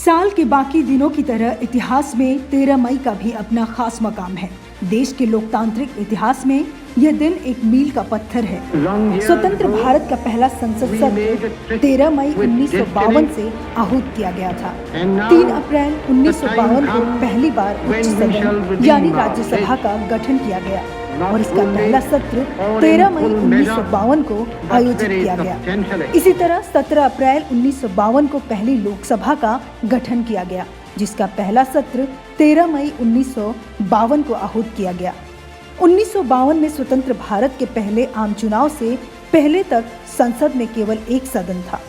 साल के बाकी दिनों की तरह इतिहास में 13 मई का भी अपना खास मकाम है। देश के लोकतांत्रिक इतिहास में यह दिन एक मील का पत्थर है। स्वतंत्र भारत का पहला संसद सत्र 13 मई 1952 से आहूत किया गया था। 3 अप्रैल 1952 को पहली बार उच्च सदन यानी राज्यसभा का गठन किया गया और इसका पहला सत्र 13 मई 1952 को आयोजित किया गया। इसी तरह 17 अप्रैल 1952 को पहली लोकसभा का गठन किया गया, जिसका पहला सत्र 13 मई 1952 को आहूत किया गया। 1952 में स्वतंत्र भारत के पहले आम चुनाव से पहले तक संसद में केवल एक सदन था।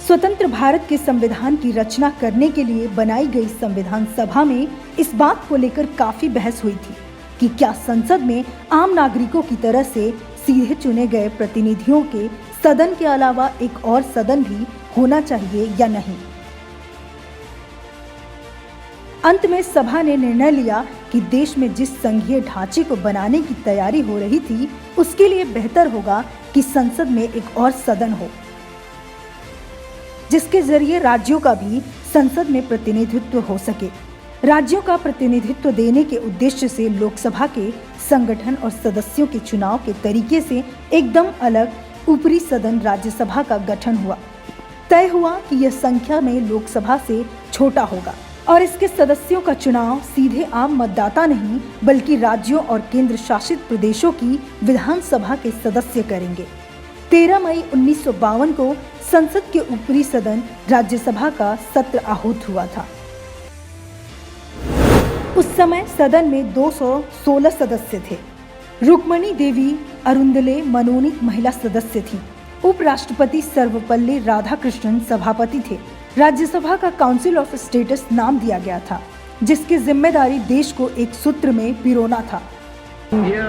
स्वतंत्र भारत के संविधान की रचना करने के लिए बनाई गई संविधान सभा में इस बात को लेकर काफी बहस हुई थी कि क्या संसद में आम नागरिकों की तरह से सीधे चुने गए प्रतिनिधियों के सदन के अलावा एक और सदन भी होना चाहिए या नहीं। अंत में सभा ने निर्णय लिया कि देश में जिस संघीय ढांचे को बनाने की तैयारी हो रही थी, उसके लिए बेहतर होगा कि संसद में एक और सदन हो, जिसके जरिए राज्यों का भी संसद में प्रतिनिधित्व हो सके। राज्यों का प्रतिनिधित्व देने के उद्देश्य से लोकसभा के संगठन और सदस्यों के चुनाव के तरीके से एकदम अलग ऊपरी सदन राज्यसभा का गठन हुआ। तय हुआ कि यह संख्या में लोकसभा से छोटा होगा और इसके सदस्यों का चुनाव सीधे आम मतदाता नहीं बल्कि राज्यों और केंद्र शासित प्रदेशों की विधानसभा के सदस्य करेंगे। 13 मई 1952 को संसद के ऊपरी सदन राज्यसभा का सत्र आहूत हुआ था। उस समय सदन में 216 सदस्य थे। रुक्मणी देवी अरुंदले मनोनीत महिला सदस्य थी। उपराष्ट्रपति सर्वपल्ली राधाकृष्णन सभापति थे। राज्यसभा का काउंसिल ऑफ स्टेट्स नाम दिया गया था, जिसकी जिम्मेदारी देश को एक सूत्र में पिरोना था।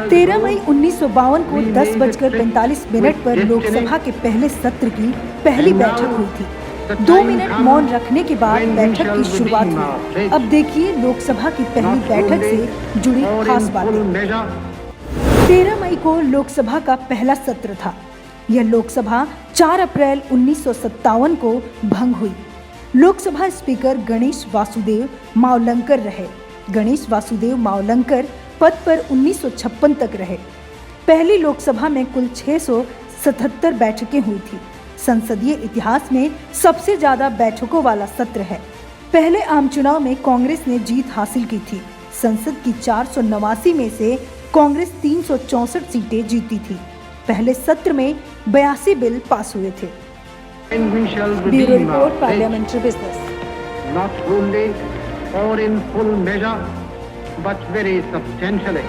13 मई 1952 को 10:45 पर लोकसभा के पहले सत्र की पहली बैठक हुई थी। 2 मिनट मौन रखने के बाद बैठक की शुरुआत हुई। अब देखिए लोकसभा की पहली बैठक से जुड़ी खास बातें। 13 मई को लोकसभा का पहला सत्र था। यह लोकसभा 4 अप्रैल 1957 को भंग हुई। लोकसभा स्पीकर गणेश वासुदेव मावलंकर रहे। गणेश वासुदेव मावलंकर पद पर 1956 तक रहे। पहली लोकसभा में कुल 677 बैठकें हुई थी। संसदीय इतिहास में सबसे ज्यादा बैठकों वाला सत्र है। पहले आम चुनाव में कांग्रेस ने जीत हासिल की थी। संसद की 489 में से कांग्रेस 364 सीटें जीती थी। पहले सत्र में 82 बिल पास हुए थे। Bureau report, parliamentary business. Not only or in full measure, but very substantially.